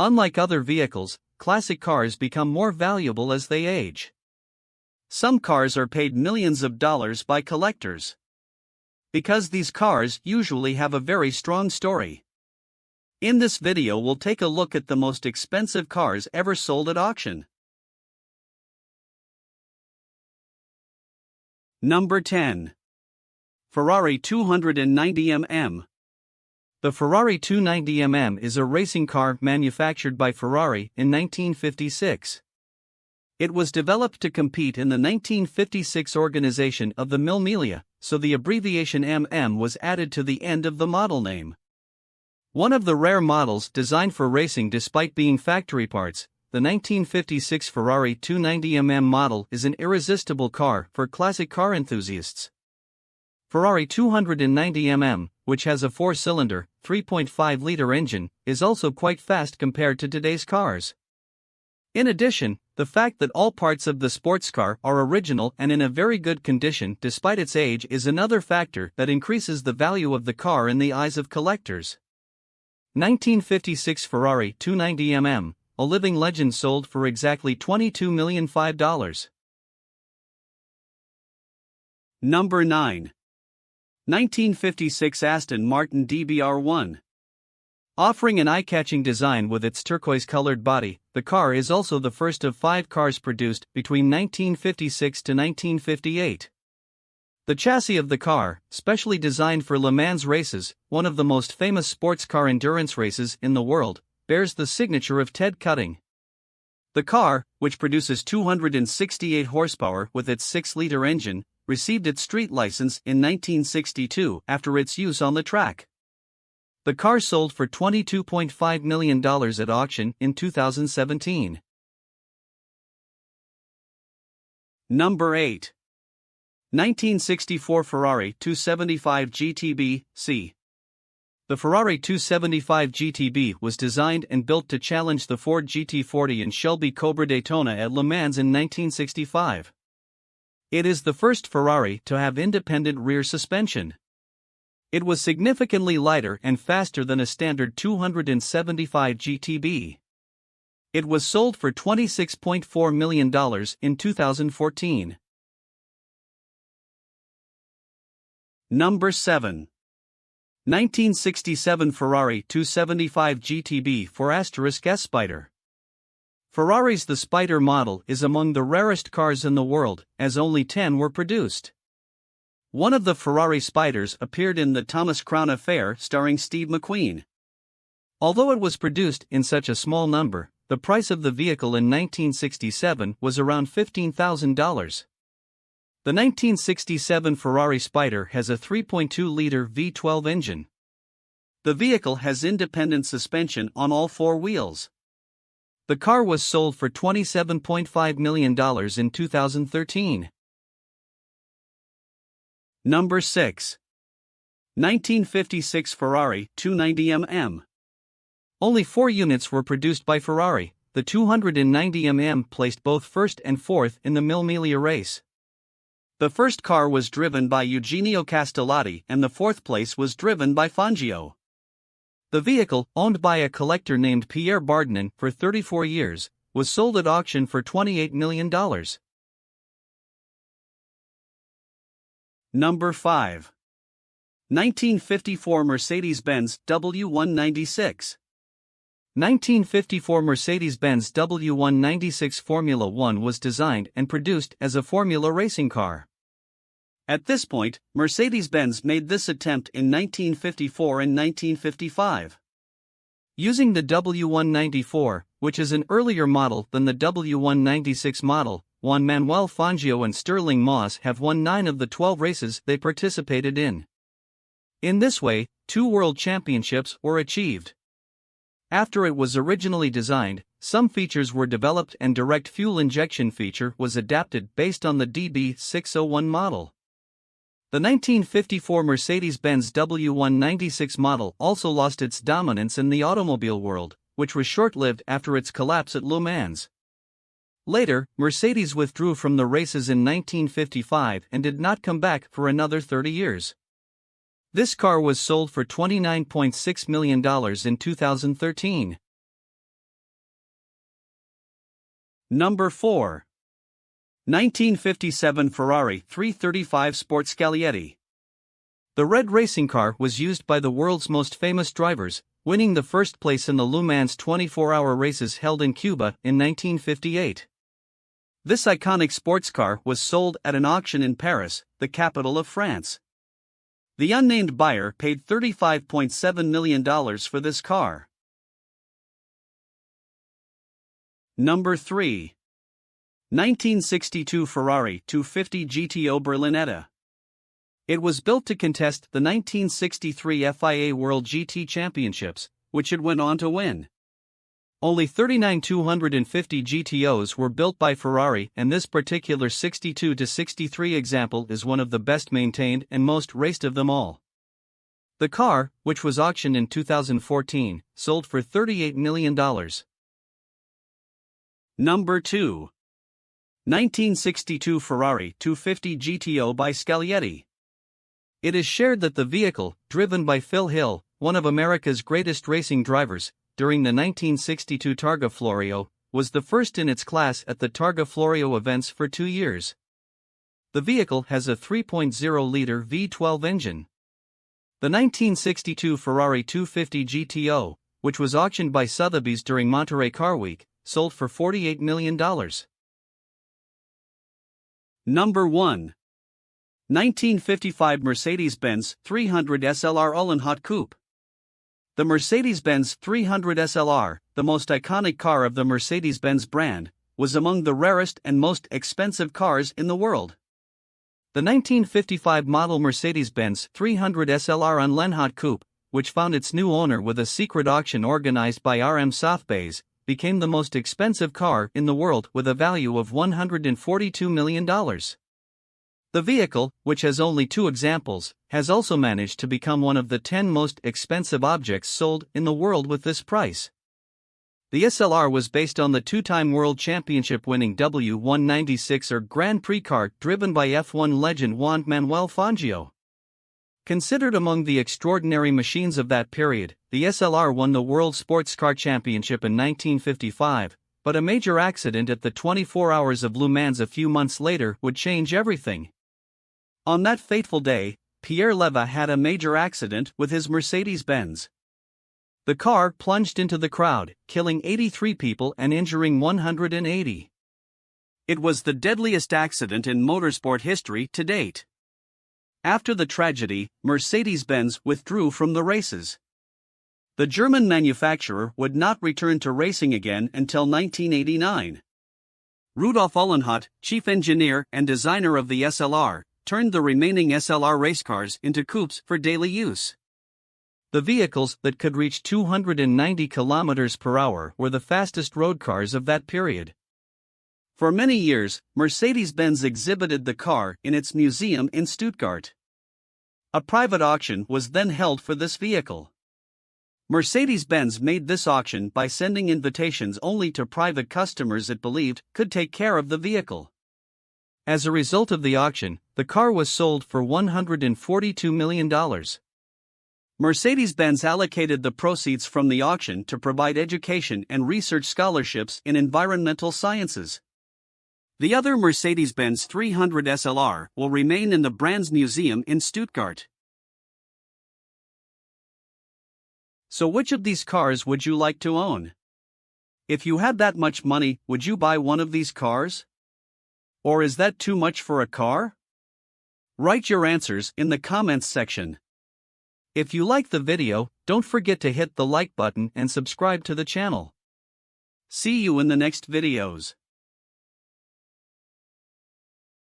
Unlike other vehicles, classic cars become more valuable as they age. Some cars are paid millions of dollars by collectors, because these cars usually have a very strong story. In this video we'll take a look at the most expensive cars ever sold at auction. Number 10. Ferrari 290mm. The Ferrari 290mm is a racing car manufactured by Ferrari in 1956. It was developed to compete in the 1956 organization of the Mille Miglia, so the abbreviation MM was added to the end of the model name. One of the rare models designed for racing despite being factory parts, the 1956 Ferrari 290mm model is an irresistible car for classic car enthusiasts. Ferrari 290mm, which has a 4-cylinder, 3.5-liter engine, is also quite fast compared to today's cars. In addition, the fact that all parts of the sports car are original and in a very good condition despite its age is another factor that increases the value of the car in the eyes of collectors. 1956 Ferrari 290mm, a living legend, sold for exactly $22,005,000. Number 9. 1956 Aston Martin DBR1. Offering an eye-catching design with its turquoise-colored body, the car is also the first of 5 cars produced between 1956 to 1958. The chassis of the car, specially designed for Le Mans races, one of the most famous sports car endurance races in the world, bears the signature of Ted Cutting. The car, which produces 268 horsepower with its 6-liter engine, received its street license in 1962 after its use on the track. The car sold for $22.5 million at auction in 2017. Number 8. 1964 Ferrari 275 Gtb C. The Ferrari 275 GTB was designed and built to challenge the Ford GT40 and Shelby Cobra Daytona at Le Mans in 1965. It is the first Ferrari to have independent rear suspension. It was significantly lighter and faster than a standard 275 GTB. It was sold for $26.4 million in 2014. Number 7. 1967 Ferrari 275 GTB for S Spider. Ferrari's The Spider model is among the rarest cars in the world, as only 10 were produced. One of the Ferrari Spiders appeared in The Thomas Crown Affair starring Steve McQueen. Although it was produced in such a small number, the price of the vehicle in 1967 was around $15,000. The 1967 Ferrari Spider has a 3.2-liter V12 engine. The vehicle has independent suspension on all 4 wheels. The car was sold for $27.5 million in 2013. Number 6. 1956 Ferrari 290mm. Only 4 units were produced by Ferrari. The 290mm placed both first and fourth in the Mille Miglia race. The first car was driven by Eugenio Castellotti and the fourth place was driven by Fangio. The vehicle, owned by a collector named Pierre Bardinan for 34 years, was sold at auction for $28 million. Number 5. 1954 Mercedes-Benz W196. 1954 Mercedes-Benz W196 Formula 1 was designed and produced as a Formula racing car. At this point, Mercedes-Benz made this attempt in 1954 and 1955. Using the W194, which is an earlier model than the W196 model, Juan Manuel Fangio and Sterling Moss have won 9 of the 12 races they participated in. In this way, 2 world championships were achieved. After it was originally designed, some features were developed and direct fuel injection feature was adapted based on the DB601 model. The 1954 Mercedes-Benz W196 model also lost its dominance in the automobile world, which was short-lived after its collapse at Le Mans. Later, Mercedes withdrew from the races in 1955 and did not come back for another 30 years. This car was sold for $29.6 million in 2013. Number 4. 1957 Ferrari 335 Sport Scalietti. The red racing car was used by the world's most famous drivers, winning the first place in the Le Mans 24-hour races held in Cuba in 1958. This iconic sports car was sold at an auction in Paris, the capital of France. The unnamed buyer paid $35.7 million for this car. Number 3. 1962 Ferrari 250 Gto Berlinetta. It was built to contest the 1963 FIA World GT Championships, which it went on to win. Only 39 250 GTOs were built by Ferrari, and this particular 62-63 example is one of the best maintained and most raced of them all. The car, which was auctioned in 2014, sold for $38 million. Number 2. 1962 Ferrari 250 Gto by Scalietti. It is shared that the vehicle, driven by Phil Hill, one of America's greatest racing drivers, during the 1962 Targa Florio, was the first in its class at the Targa Florio events for 2 years. The vehicle has a 3.0-liter V12 engine. The 1962 Ferrari 250 GTO, which was auctioned by Sotheby's during Monterey Car Week, sold for $48 million. Number 1. 1955 Mercedes-Benz 300 SLR All-in-Hot Coupe. The Mercedes-Benz 300 SLR, the most iconic car of the Mercedes-Benz brand, was among the rarest and most expensive cars in the world. The 1955 model Mercedes-Benz 300 SLR All-in-Hot Coupe, which found its new owner with a secret auction organized by RM Sotheby's, became the most expensive car in the world with a value of $142 million. The vehicle, which has only 2 examples, has also managed to become one of the 10 most expensive objects sold in the world with this price. The SLR was based on the 2-time World Championship winning W196 or Grand Prix car driven by F1 legend Juan Manuel Fangio. Considered among the extraordinary machines of that period, the SLR won the World Sports Car Championship in 1955, but a major accident at the 24 Hours of Le Mans a few months later would change everything. On that fateful day, Pierre Leva had a major accident with his Mercedes-Benz. The car plunged into the crowd, killing 83 people and injuring 180. It was the deadliest accident in motorsport history to date. After the tragedy, Mercedes-Benz withdrew from the races. The German manufacturer would not return to racing again until 1989. Rudolf Uhlenhut, chief engineer and designer of the SLR, turned the remaining SLR race cars into coupes for daily use. The vehicles that could reach 290 km per hour were the fastest road cars of that period. For many years, Mercedes-Benz exhibited the car in its museum in Stuttgart. A private auction was then held for this vehicle. Mercedes-Benz made this auction by sending invitations only to private customers it believed could take care of the vehicle. As a result of the auction, the car was sold for $142 million. Mercedes-Benz allocated the proceeds from the auction to provide education and research scholarships in environmental sciences. The other Mercedes-Benz 300 SLR will remain in the brand's museum in Stuttgart. So which of these cars would you like to own? If you had that much money, would you buy one of these cars? Or is that too much for a car? Write your answers in the comments section. If you like the video, don't forget to hit the like button and subscribe to the channel. See you in the next videos.